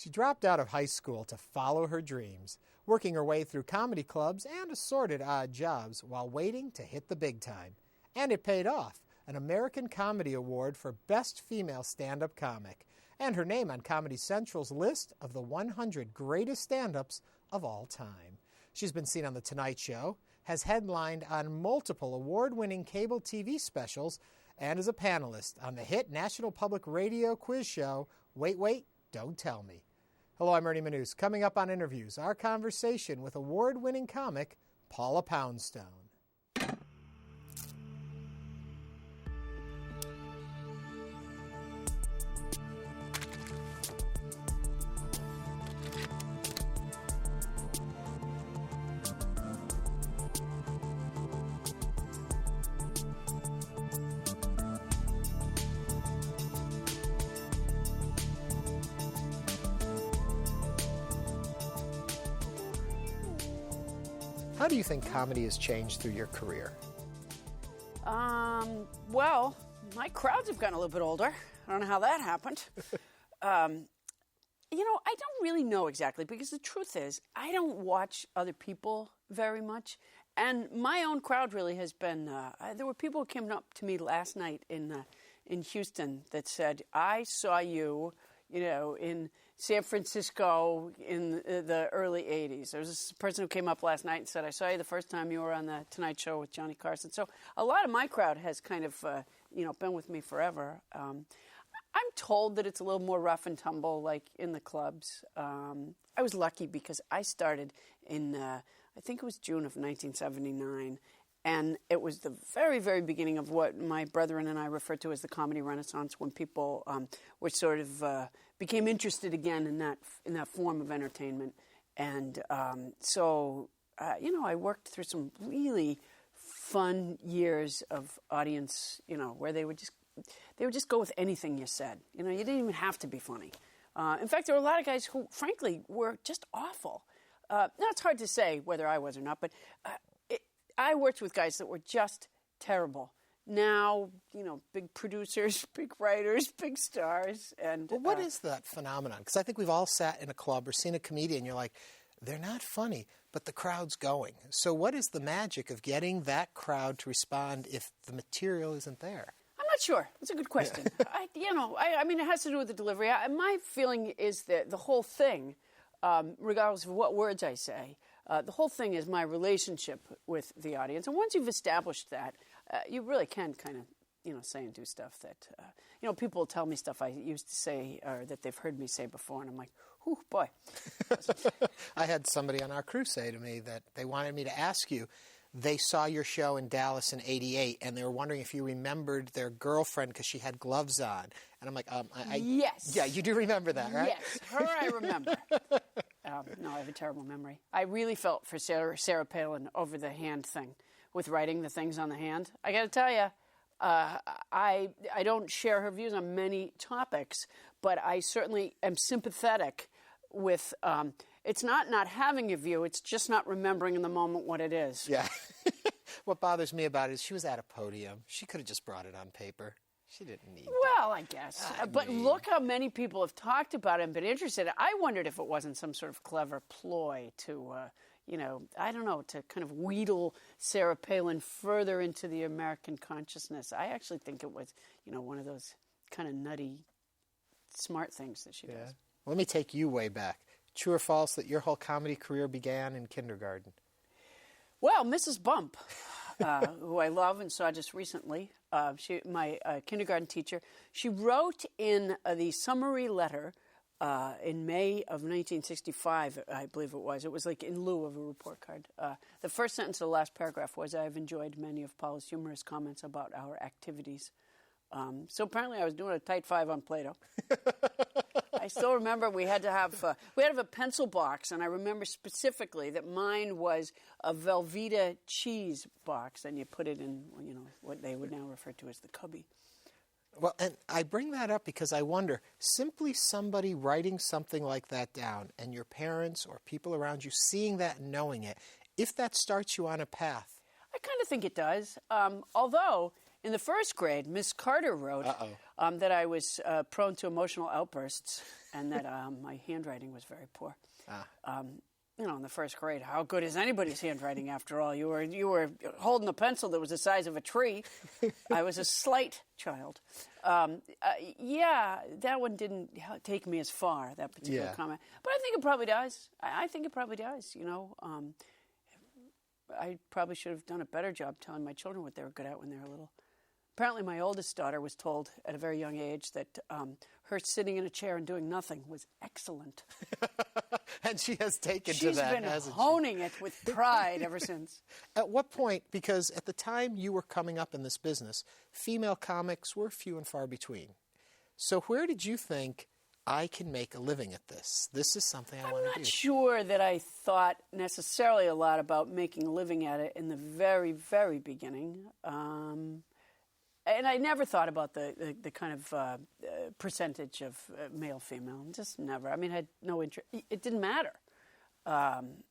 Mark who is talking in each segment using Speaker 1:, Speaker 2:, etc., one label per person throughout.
Speaker 1: She dropped out of high school to follow her dreams, working her way through comedy clubs and assorted odd jobs while waiting to hit the big time. And it paid off, an American Comedy Award for Best Female Stand-Up Comic, and her name on Comedy Central's list of the 100 greatest stand-ups of all time. She's been seen on The Tonight Show, has headlined on multiple award-winning cable TV specials, and is a panelist on the hit National Public Radio quiz show, Wait, Wait, Don't Tell Me. Hello, I'm Ernie Manous. Coming up on InnerVIEWS, our conversation with award-winning comic Paula Poundstone. How do you think comedy has changed through your career?
Speaker 2: Well, my crowds have gotten a little bit older. I don't know how that happened. I don't really know exactly, because the truth is, I don't watch other people very much. And my own crowd really has been, there were people who came up to me last night in Houston that said, I saw you, in San Francisco in the early 80s. There was this person who came up last night and said, I saw you the first time you were on The Tonight Show with Johnny Carson. So a lot of my crowd has kind of, been with me forever. I'm told that it's a little more rough and tumble, like in the clubs. I was lucky because I started in, I think it was June of 1979. And it was the very, very beginning of what my brethren and I refer to as the comedy renaissance, when people were sort of became interested again in that form of entertainment. And so I worked through some really fun years of audience, where they would just go with anything you said. You didn't even have to be funny. In fact, there were a lot of guys who, frankly, were just awful. Now, it's hard to say whether I was or not, but I worked with guys that were just terrible. Now, big producers, big writers, big stars. And
Speaker 1: what is that phenomenon? Because I think we've all sat in a club or seen a comedian, you're like, they're not funny, but the crowd's going. So what is the magic of getting that crowd to respond if the material isn't there?
Speaker 2: I'm not sure. That's a good question. I mean, it has to do with the delivery. My feeling is that the whole thing, regardless of what words I say, the whole thing is my relationship with the audience. And once you've established that, you really can kind of, say and do stuff that, people tell me stuff I used to say or that they've heard me say before, and I'm like, whew, boy.
Speaker 1: I had somebody on our crew say to me that they wanted me to ask you, they saw your show in Dallas in '88, and they were wondering if you remembered their girlfriend because she had gloves on. And I'm like,
Speaker 2: yes.
Speaker 1: Yeah, you do remember that, right?
Speaker 2: Yes, her I remember. No, I have a terrible memory. I really felt for Sarah Palin over the hand thing with writing the things on the hand. I got to tell you, I don't share her views on many topics, but I certainly am sympathetic with it's not having a view, it's just not remembering in the moment what it is.
Speaker 1: Yeah. What bothers me about it is she was at a podium. She could have just brought it on paper. She didn't need
Speaker 2: Well, I guess. But look how many people have talked about it and been interested. I wondered if it wasn't some sort of clever ploy to, I don't know, to kind of wheedle Sarah Palin further into the American consciousness. I actually think it was, one of those kind of nutty, smart things that she does.
Speaker 1: Let me take you way back. True or false that your whole comedy career began in kindergarten?
Speaker 2: Well, Mrs. Bump, who I love and saw just recently, my kindergarten teacher, she wrote in the summary letter in May of 1965, I believe it was. It was like in lieu of a report card. The first sentence of the last paragraph was, I have enjoyed many of Paula's humorous comments about our activities. So apparently I was doing a tight 5 on Play-Doh. I still remember we had to have a pencil box, and I remember specifically that mine was a Velveeta cheese box, and you put it in, what they would now refer to as the cubby.
Speaker 1: Well, and I bring that up because I wonder, simply somebody writing something like that down, and your parents or people around you seeing that and knowing it, if that starts you on a path.
Speaker 2: I kind of think it does. Although, in the first grade, Miss Carter wrote, that I was prone to emotional outbursts and that my handwriting was very poor. You know, in the first grade, how good is anybody's handwriting after all? You were holding a pencil that was the size of a tree. I was a slight child. Yeah, that one didn't take me as far, that particular comment. But I think it probably does. I think it probably does, you know. I probably should have done a better job telling my children what they were good at when they were little. Apparently, my oldest daughter was told at a very young age that her sitting in a chair and doing nothing was excellent.
Speaker 1: And she has taken to that, hasn't she?
Speaker 2: She's been honing it with pride ever since.
Speaker 1: At what point, because at the time you were coming up in this business, female comics were few and far between. So where did you think, I can make a living at this? This is something I want to do.
Speaker 2: I'm not sure that I thought necessarily a lot about making a living at it in the very, very beginning. And I never thought about the kind of percentage of male-female. Just never. I mean, I had no interest. It didn't matter. And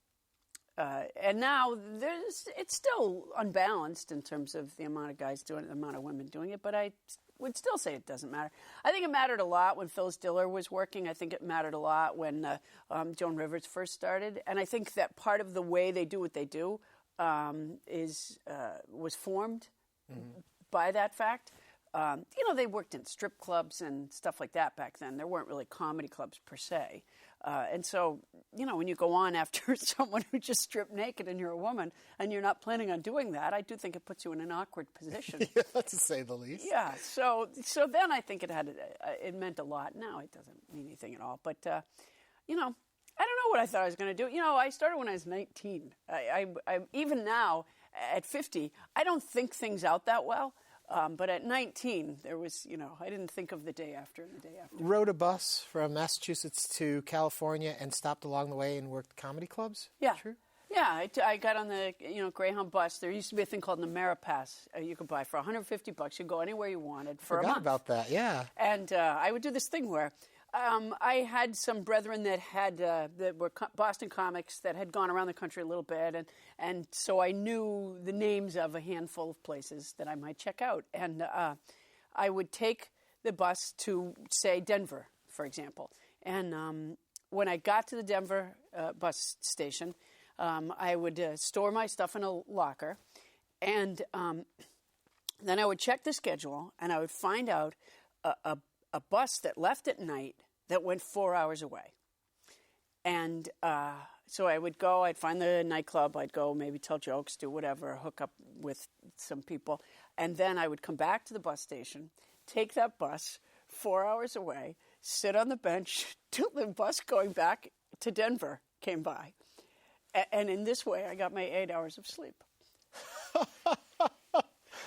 Speaker 2: now it's still unbalanced in terms of the amount of guys doing it, the amount of women doing it, but I would still say it doesn't matter. I think it mattered a lot when Phyllis Diller was working. I think it mattered a lot when Joan Rivers first started. And I think that part of the way they do what they do was formed by that fact. You know, they worked in strip clubs and stuff like that back then. There weren't really comedy clubs per se. And so, you know, when you go on after someone who just stripped naked and you're a woman and you're not planning on doing that, I do think it puts you in an awkward position.
Speaker 1: Yeah, to say the least.
Speaker 2: Yeah, so then I think it meant a lot. Now it doesn't mean anything at all. But, you know, I don't know what I thought I was going to do. You know, I started when I was 19. I even now, at 50, I don't think things out that well. But at 19, there was, you know, I didn't think of the day after and the day after.
Speaker 1: Rode a bus from Massachusetts to California and stopped along the way and worked comedy clubs?
Speaker 2: Yeah.
Speaker 1: True?
Speaker 2: Yeah, I got on the, you know, Greyhound bus. There used to be a thing called the Ameripass you could buy for $150. You'd go anywhere you wanted for a month.
Speaker 1: Forgot about that, yeah.
Speaker 2: And I would do this thing where I had some brethren that were Boston comics that had gone around the country a little bit, and so I knew the names of a handful of places that I might check out. And I would take the bus to, say, Denver, for example. And when I got to the Denver bus station, I would store my stuff in a locker, and then I would check the schedule, and I would find out a bus that left at night that went 4 hours away. And so I would go, I'd find the nightclub, I'd go maybe tell jokes, do whatever, hook up with some people. And then I would come back to the bus station, take that bus 4 hours away, sit on the bench till the bus going back to Denver came by. And in this way, I got my 8 hours of sleep.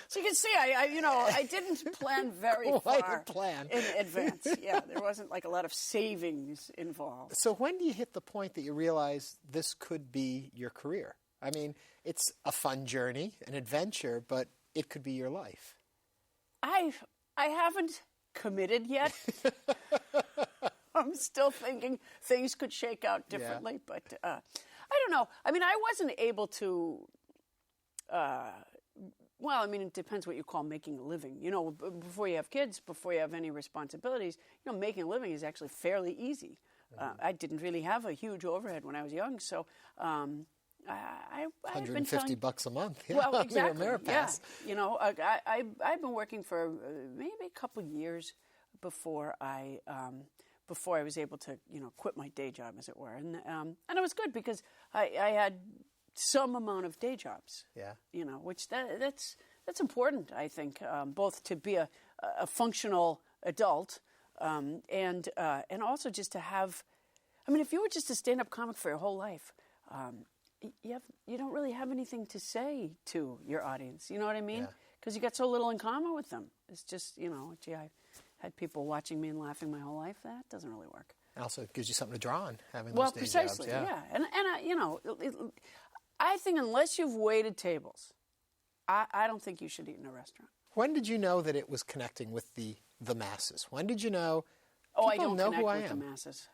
Speaker 2: So you can see, I didn't plan very far in advance. Yeah, there wasn't like a lot of savings involved.
Speaker 1: So when do you hit the point that you realize this could be your career? I mean, it's a fun journey, an adventure, but it could be your life. I
Speaker 2: haven't committed yet. I'm still thinking things could shake out differently, but I don't know. I mean, I wasn't able to... Well, I mean, it depends what you call making a living. You know, before you have kids, before you have any responsibilities, you know, making a living is actually fairly easy. I didn't really have a huge overhead when I was young, so I
Speaker 1: $150 a month. Yeah,
Speaker 2: well, exactly.
Speaker 1: Yeah,
Speaker 2: you know, I've been working for maybe a couple years before I was able to, you know, quit my day job, as it were, and it was good because I had some amount of day jobs. Yeah. You know, which that's important, I think, both to be a functional adult and also just to have. I mean, if you were just a stand-up comic for your whole life, you don't really have anything to say to your audience. You know what I mean? Because you got so little in common with them. It's just, you know, gee, I had people watching me and laughing my whole life. That doesn't really work.
Speaker 1: And also, it gives you something to draw on having those day
Speaker 2: precisely,
Speaker 1: jobs.
Speaker 2: Yeah. And you know. I think unless you've waited tables, I don't think you should eat in a restaurant.
Speaker 1: When did you know that it was connecting with the masses? When did you know?
Speaker 2: I don't know who I am. The masses.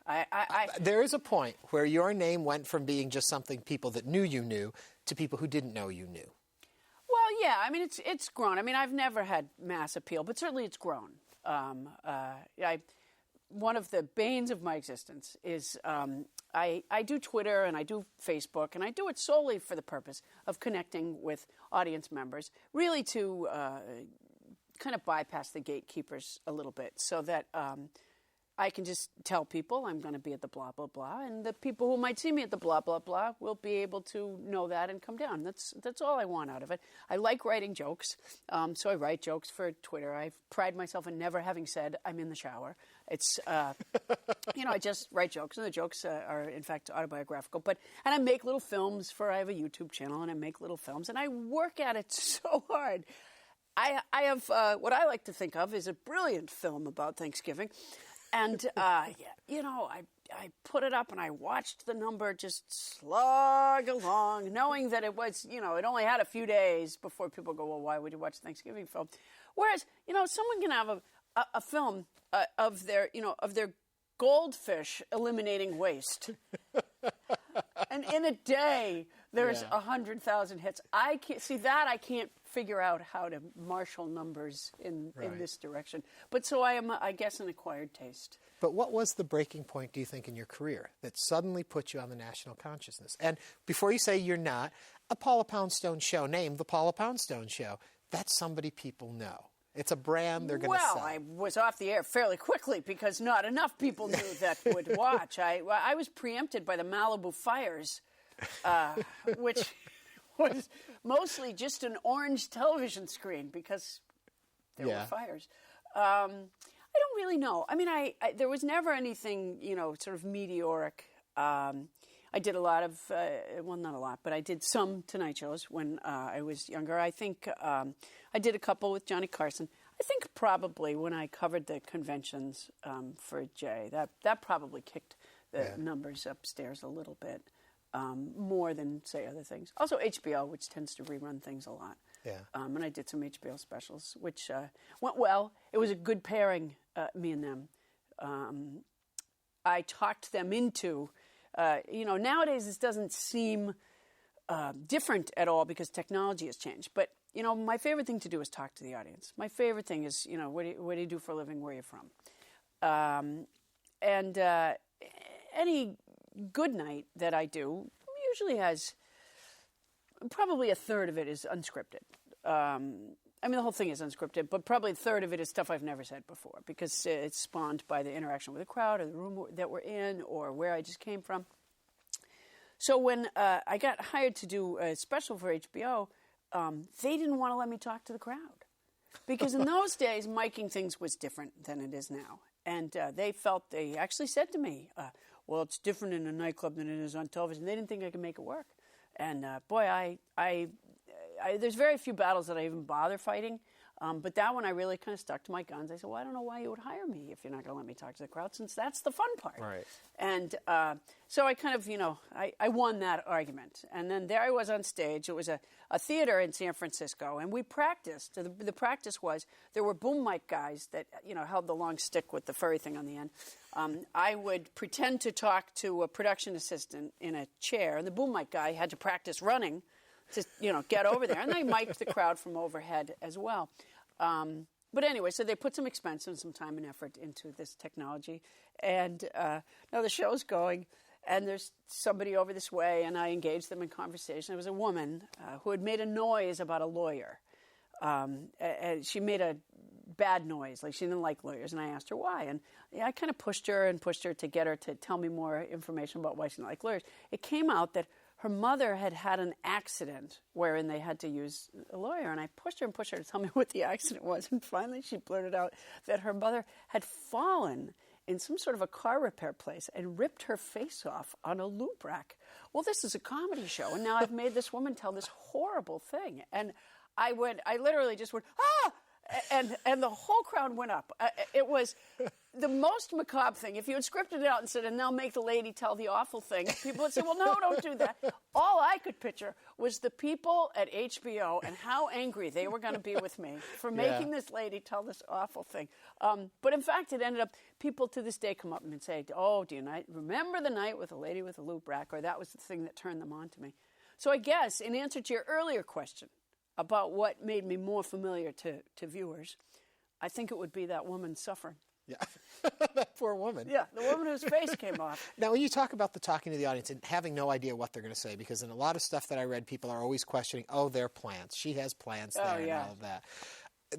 Speaker 1: There is a point where your name went from being just something people that knew you knew to people who didn't know you knew.
Speaker 2: Well, yeah. I mean, it's grown. I mean, I've never had mass appeal, but certainly it's grown. One of the banes of my existence is I do Twitter and I do Facebook, and I do it solely for the purpose of connecting with audience members, really to kind of bypass the gatekeepers a little bit, so that I can just tell people I'm going to be at the blah, blah, blah, and the people who might see me at the blah, blah, blah will be able to know that and come down. That's all I want out of it. I like writing jokes, so I write jokes for Twitter. I pride myself in never having said I'm in the shower. It's, I just write jokes, and the jokes are, in fact, autobiographical. And I make little films I have a YouTube channel, and I make little films, and I work at it so hard. I have what I like to think of as a brilliant film about Thanksgiving. And, I put it up and I watched the number just slog along, knowing that it was, it only had a few days before people go, well, why would you watch a Thanksgiving film? Whereas, someone can have a film of their goldfish eliminating waste. And in a day, there's 100,000 hits. I can't figure out how to marshal numbers in this direction. But so I am, I guess, an acquired taste.
Speaker 1: But what was the breaking point, do you think, in your career that suddenly put you on the national consciousness? And before you say you're not, a Paula Poundstone show named The Paula Poundstone Show, that's somebody people know. It's a brand they're going to sell.
Speaker 2: Well, I was off the air fairly quickly because not enough people knew that would watch. I was preempted by the Malibu fires, which was mostly just an orange television screen because there were fires. I don't really know. I mean, there was never anything, sort of meteoric. I did a lot of, well, not a lot, but I did some Tonight shows when I was younger. I think I did a couple with Johnny Carson. I think probably when I covered the conventions for Jay, that probably kicked the numbers upstairs a little bit, more than, say, other things. Also HBO, which tends to rerun things a lot.
Speaker 1: Yeah.
Speaker 2: And I did some HBO specials, which went well. It was a good pairing, me and them. I talked them into... nowadays this doesn't seem different at all because technology has changed. But, my favorite thing to do is talk to the audience. My favorite thing is, what do you do for a living? Where are you from? Any good night that I do usually has probably a third of it is unscripted. The whole thing is unscripted, but probably a third of it is stuff I've never said before because it's spawned by the interaction with the crowd or the room that we're in or where I just came from. So when I got hired to do a special for HBO, they didn't want to let me talk to the crowd because in those days, miking things was different than it is now. And they actually said to me, well, it's different in a nightclub than it is on television. They didn't think I could make it work. And there's very few battles that I even bother fighting. But that one I really kind of stuck to my guns. I said, well, I don't know why you would hire me if you're not going to let me talk to the crowd, since that's the fun part.
Speaker 1: Right.
Speaker 2: And so I kind of, I won that argument. And then there I was on stage. It was a theater in San Francisco, and we practiced. The practice was there were boom mic guys that, held the long stick with the furry thing on the end. I would pretend to talk to a production assistant in a chair, and the boom mic guy had to practice running to, get over there. And they mic'd the crowd from overhead as well. But anyway, so they put some expense and some time and effort into this technology. And now the show's going, and there's somebody over this way, and I engaged them in conversation. It was a woman who had made a noise about a lawyer. And she made a bad noise, like she didn't like lawyers, and I asked her why. And I kind of pushed her to get her to tell me more information about why she didn't like lawyers. It came out that her mother had an accident wherein they had to use a lawyer, and I pushed her to tell me what the accident was, and finally she blurted out that her mother had fallen in some sort of a car repair place and ripped her face off on a loop rack. Well, this is a comedy show, and now I've made this woman tell this horrible thing. And I literally just went, ah! And the whole crowd went up. It was the most macabre thing. If you had scripted it out and said, and now make the lady tell the awful thing, people would say, well, no, don't do that. All I could picture was the people at HBO and how angry they were going to be with me for making this lady tell this awful thing. But in fact, it ended up, people to this day come up and say, oh, do you remember the night with the lady with the loop rack? Or that was the thing that turned them on to me. So I guess, in answer to your earlier question, about what made me more familiar to viewers. I think it would be that woman suffering.
Speaker 1: Yeah, that poor woman.
Speaker 2: Yeah, the woman whose face came off.
Speaker 1: Now, when you talk about the talking to the audience and having no idea what they're going to say, because in a lot of stuff that I read, people are always questioning, oh, they're plants. She has plants there and all of that.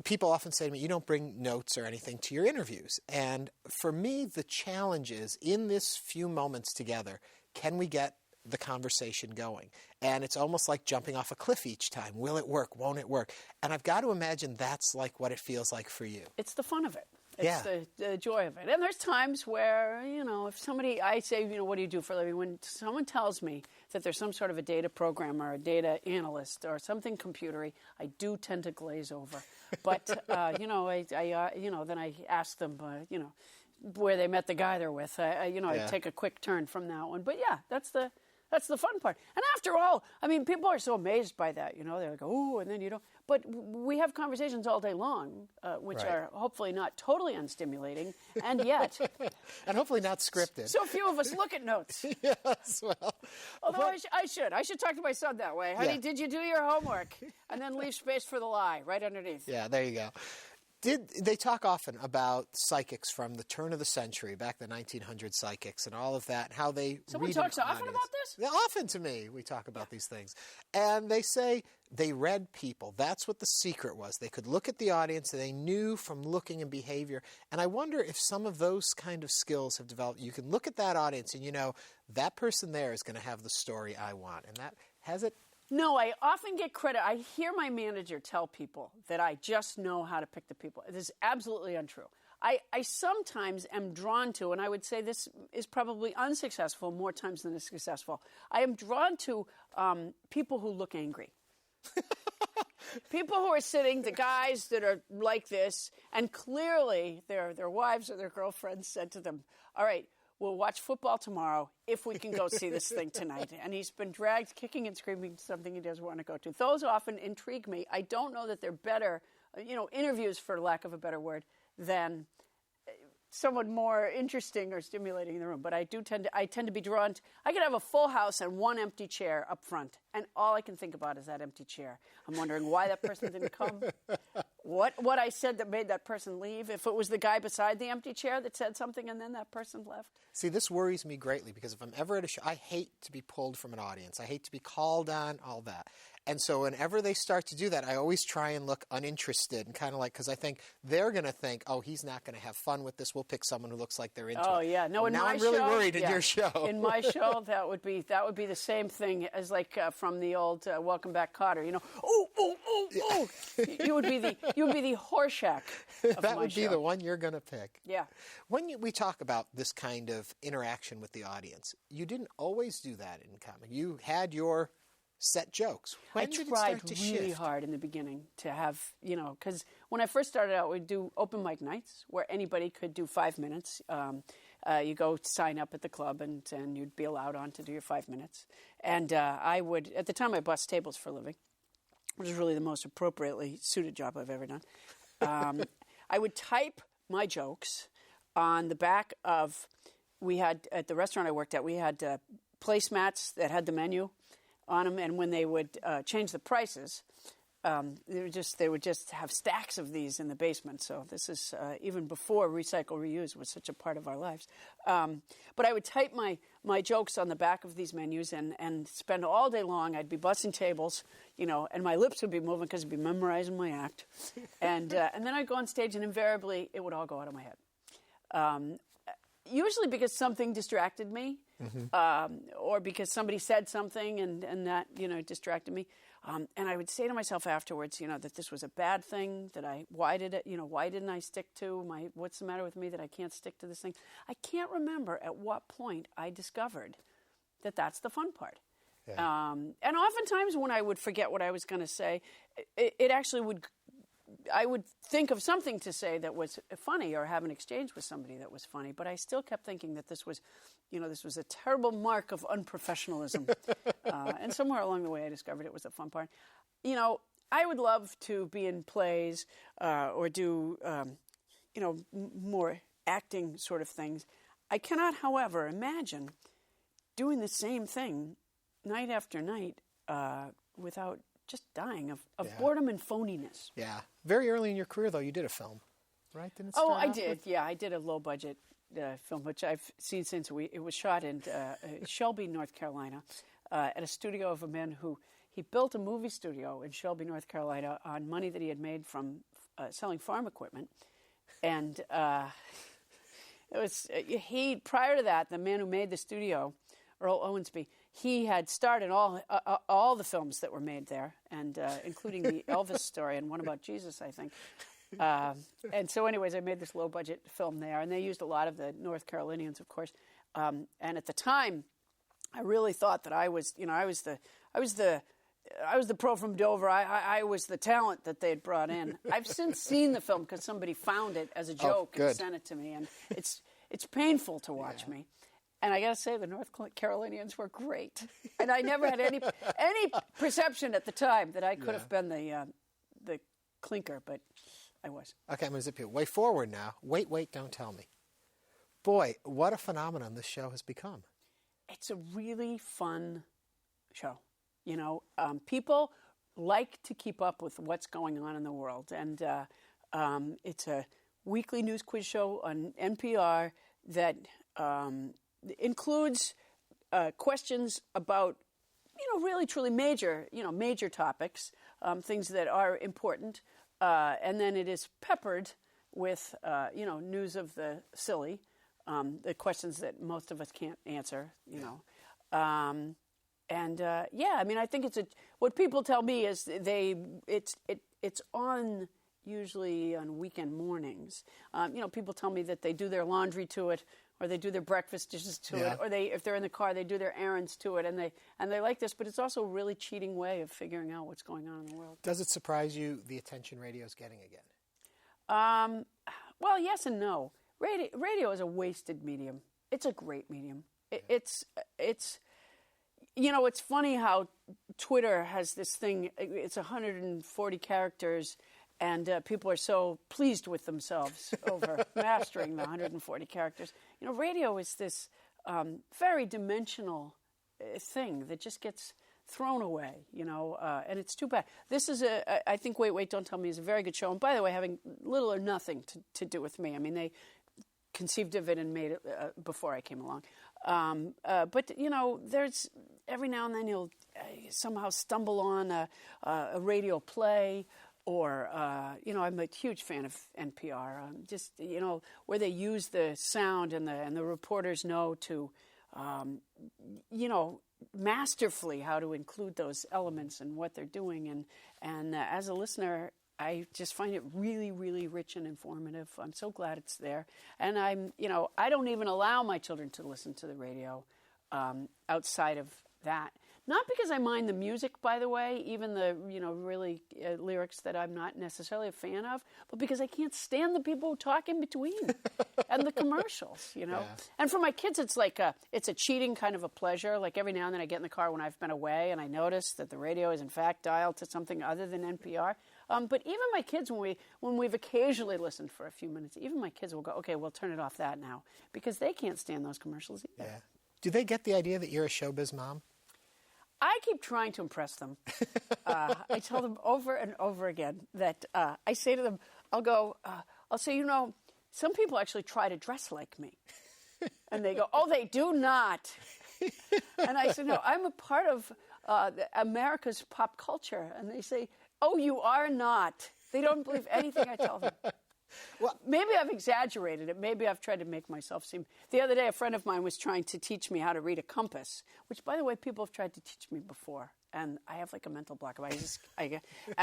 Speaker 1: People often say to me, you don't bring notes or anything to your interviews. And for me, the challenge is, in this few moments together, can we get the conversation going? And it's almost like jumping off a cliff each time. Will it work? Won't it work? And I've got to imagine that's like what it feels like for you.
Speaker 2: It's the fun of it. It's the joy of it. And there's times where, if somebody, I say, what do you do for a living? When someone tells me that there's some sort of a data programmer, a data analyst, or something computery, I do tend to glaze over. But, then I ask them, where they met the guy they're with. I take a quick turn from that one. But yeah, that's the fun part. And after all, I mean, people are so amazed by that. They're like, oh, and then you don't. But we have conversations all day long, which are hopefully not totally unstimulating, and yet.
Speaker 1: And hopefully not scripted.
Speaker 2: So few of us look at notes.
Speaker 1: Yes, well.
Speaker 2: Although I should talk to my son that way. Honey, did you do your homework? And then leave space for the lie right underneath.
Speaker 1: Yeah, there you go. They talk often about psychics from the turn of the century, back the 1900 psychics and all of that, and how they
Speaker 2: Someone talks often about this?
Speaker 1: Yeah, often to me, we talk about these things. And they say they read people. That's what the secret was. They could look at the audience, and they knew from looking and behavior. And I wonder if some of those kind of skills have developed. You can look at that audience, and that person there is going to have the story I want. And that has it.
Speaker 2: No, I often get credit. I hear my manager tell people that I just know how to pick the people. It is absolutely untrue. I sometimes am drawn to, and I would say this is probably unsuccessful more times than it's successful, I am drawn to people who look angry. People who are sitting, the guys that are like this, and clearly their wives or their girlfriends said to them, all right, we'll watch football tomorrow if we can go see this thing tonight. And he's been dragged kicking and screaming to something he doesn't want to go to. Those often intrigue me. I don't know that they're better, interviews, for lack of a better word, than someone more interesting or stimulating in the room. But I tend to be drawn to, I could have a full house and one empty chair up front, and all I can think about is that empty chair. I'm wondering why that person didn't come, what I said that made that person leave, if it was the guy beside the empty chair that said something and then that person left.
Speaker 1: See, this worries me greatly, because if I'm ever at a show, I hate to be pulled from an audience. I hate to be called on, all that. And so whenever they start to do that, I always try and look uninterested and kind of like, because I think they're going to think, oh, he's not going to have fun with this. We'll pick someone who looks like they're into it.
Speaker 2: Oh, yeah. No, in
Speaker 1: now
Speaker 2: my
Speaker 1: I'm really
Speaker 2: show,
Speaker 1: worried in your show.
Speaker 2: In my show, that would be the same thing as like from the old Welcome Back, Kotter. Oh. You would be the Horshack of
Speaker 1: that
Speaker 2: my
Speaker 1: would be
Speaker 2: show.
Speaker 1: the one you're going to pick.
Speaker 2: Yeah.
Speaker 1: When we talk about this kind of interaction with the audience, you didn't always do that in comedy. You had your set jokes. When did it start to
Speaker 2: tried really
Speaker 1: shift?
Speaker 2: hard in the beginning to have, because when I first started out, we'd do open mic nights where anybody could do 5 minutes. You go sign up at the club and you'd be allowed on to do your 5 minutes. And I would, at the time I bussed tables for a living, which is really the most appropriately suited job I've ever done. I would type my jokes on the back of, we had, at the restaurant I worked at, we had placemats that had the menu on them, and when they would change the prices, they would just have stacks of these in the basement. So this is even before recycle, reuse was such a part of our lives. But I would type my jokes on the back of these menus and spend all day long. I'd be bussing tables, and my lips would be moving because I'd be memorizing my act. And then I'd go on stage, and invariably it would all go out of my head. Usually because something distracted me, or because somebody said something and that, distracted me. And I would say to myself afterwards, that this was a bad thing, why didn't I stick to what's the matter with me that I can't stick to this thing? I can't remember at what point I discovered that that's the fun part. Yeah. And oftentimes when I would forget what I was going to say, it actually I would think of something to say that was funny or have an exchange with somebody that was funny, but I still kept thinking that this was a terrible mark of unprofessionalism. And somewhere along the way I discovered it was a fun part. I would love to be in plays or do, more acting sort of things. I cannot, however, imagine doing the same thing night after night without just dying of boredom and phoniness.
Speaker 1: Yeah. Very early in your career, though, you did a film. right? Didn't it
Speaker 2: Oh,
Speaker 1: start
Speaker 2: I
Speaker 1: off
Speaker 2: did.
Speaker 1: with-
Speaker 2: Yeah, I did a low-budget film, which I've seen since it was shot in Shelby, North Carolina, at a studio of a man who he built a movie studio in Shelby, North Carolina, on money that he had made from selling farm equipment, and it was prior to that, the man who made the studio, Earl Owensby, he had starred in all the films that were made there, and including the Elvis story and one about Jesus, I think. And so anyways, I made this low-budget film there, and they used a lot of the North Carolinians, of course. And at the time, I really thought that I was the pro from Dover. I was the talent that they had brought in. I've since seen the film because somebody found it as a joke and sent it to me, and it's painful to watch me. And I got to say, the North Carolinians were great, and I never had any perception at the time that I could have been the clinker, but I was.
Speaker 1: Okay, I'm going to zip you way forward now. Wait, don't tell me. Boy, what a phenomenon this show has become.
Speaker 2: It's a really fun show. You know, people like to keep up with what's going on in the world, and it's a weekly news quiz show on NPR that includes questions about, really truly major topics, things that are important. And then it is peppered with, news of the silly, the questions that most of us can't answer, I think what people tell me is it's on usually on weekend mornings. People tell me that they do their laundry to it, or they do their breakfast dishes to it, or if they're in the car, they do their errands to it, and they like this. But it's also a really cheating way of figuring out what's going on in the world. Does
Speaker 1: it surprise you the attention radio is getting again?
Speaker 2: Well, yes and no. Radio is a wasted medium. It's a great medium. It's funny how Twitter has this thing. It's 140 characters. And people are so pleased with themselves over mastering the 140 characters. Radio is this very dimensional thing that just gets thrown away, and it's too bad. This is I think Wait, Don't Tell Me is a very good show. And by the way, having little or nothing to do with me. I mean, they conceived of it and made it before I came along. But, there's every now and then you'll somehow stumble on a radio play. Or, I'm a huge fan of NPR. Where they use the sound and the reporters know to, masterfully how to include those elements in what they're doing. And as a listener, I just find it really, really rich and informative. I'm so glad it's there. And I don't even allow my children to listen to the radio outside of that. Not because I mind the music, by the way, even the, really lyrics that I'm not necessarily a fan of, but because I can't stand the people who talk in between and the commercials, Yeah. And for my kids, it's like it's a cheating kind of a pleasure. Like every now and then I get in the car when I've been away and I notice that the radio is in fact dialed to something other than NPR. But even my kids, when we've occasionally listened for a few minutes, even my kids will go, okay, we'll turn it off that now, because they can't stand those commercials either.
Speaker 1: Yeah. Do they get the idea that you're a showbiz mom?
Speaker 2: I keep trying to impress them. I tell them over and over again that I say to them, I'll say, some people actually try to dress like me. And they go, oh, they do not. And I say, no, I'm a part of America's pop culture. And they say, oh, you are not. They don't believe anything I tell them. Well, maybe I've exaggerated it. Maybe I've tried to make myself seem... The other day, a friend of mine was trying to teach me how to read a compass, which, by the way, people have tried to teach me before. And I have like a mental block. I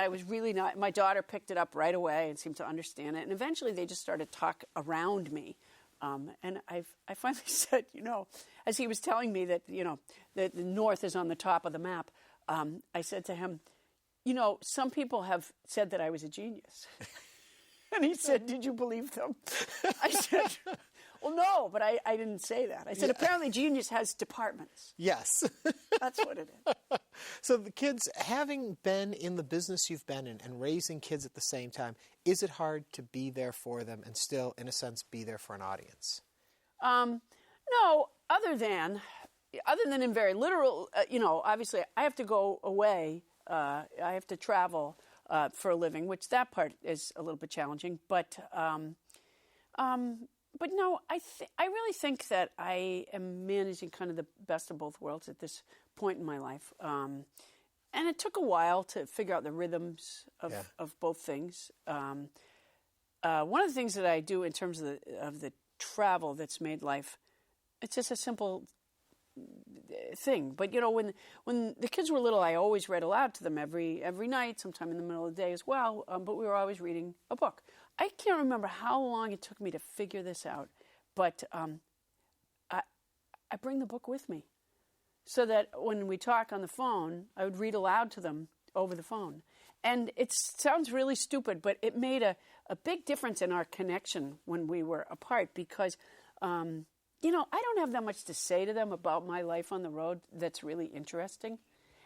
Speaker 2: was really not... My daughter picked it up right away and seemed to understand it. And eventually they just started to talk around me. And I finally said, as he was telling me that, that the north is on the top of the map, I said to him, some people have said that I was a genius. And he said, did you believe them? I said, well, no, but I didn't say that. I said, apparently genius has departments.
Speaker 1: Yes.
Speaker 2: That's what it is.
Speaker 1: So the kids, having been in the business you've been in and raising kids at the same time, is it hard to be there for them and still, in a sense, be there for an audience?
Speaker 2: No, other than in very literal, obviously I have to go away. I have to travel for a living, which that part is a little bit challenging. But no, I really think that I am managing kind of the best of both worlds at this point in my life. And it took a while to figure out the rhythms of both things. One of the things that I do in terms of the travel that's made life, it's just a simple thing. But when the kids were little, I always read aloud to them every night, sometime in the middle of the day as well. But we were always reading a book. I can't remember how long it took me to figure this out, but I bring the book with me, so that when we talk on the phone, I would read aloud to them over the phone. And it sounds really stupid, but it made a big difference in our connection when we were apart, because I don't have that much to say to them about my life on the road that's really interesting.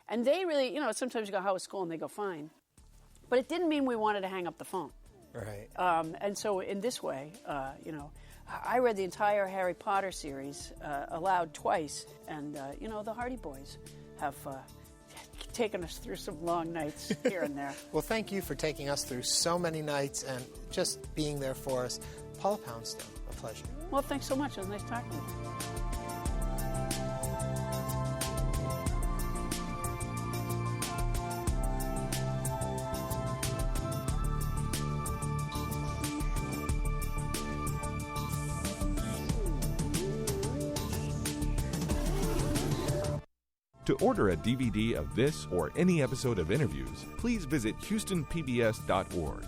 Speaker 2: And they really, sometimes you go, how was school? And they go, fine. But it didn't mean we wanted to hang up the phone.
Speaker 1: Right.
Speaker 2: And so in this way, I read the entire Harry Potter series aloud twice. And, the Hardy Boys have taken us through some long nights here and there.
Speaker 1: Well, thank you for taking us through so many nights and just being there for us. Paula Poundstone, a pleasure.
Speaker 2: Well, thanks so much. It was nice talking to you.
Speaker 3: To order a DVD of this or any episode of Interviews, please visit HoustonPBS.org.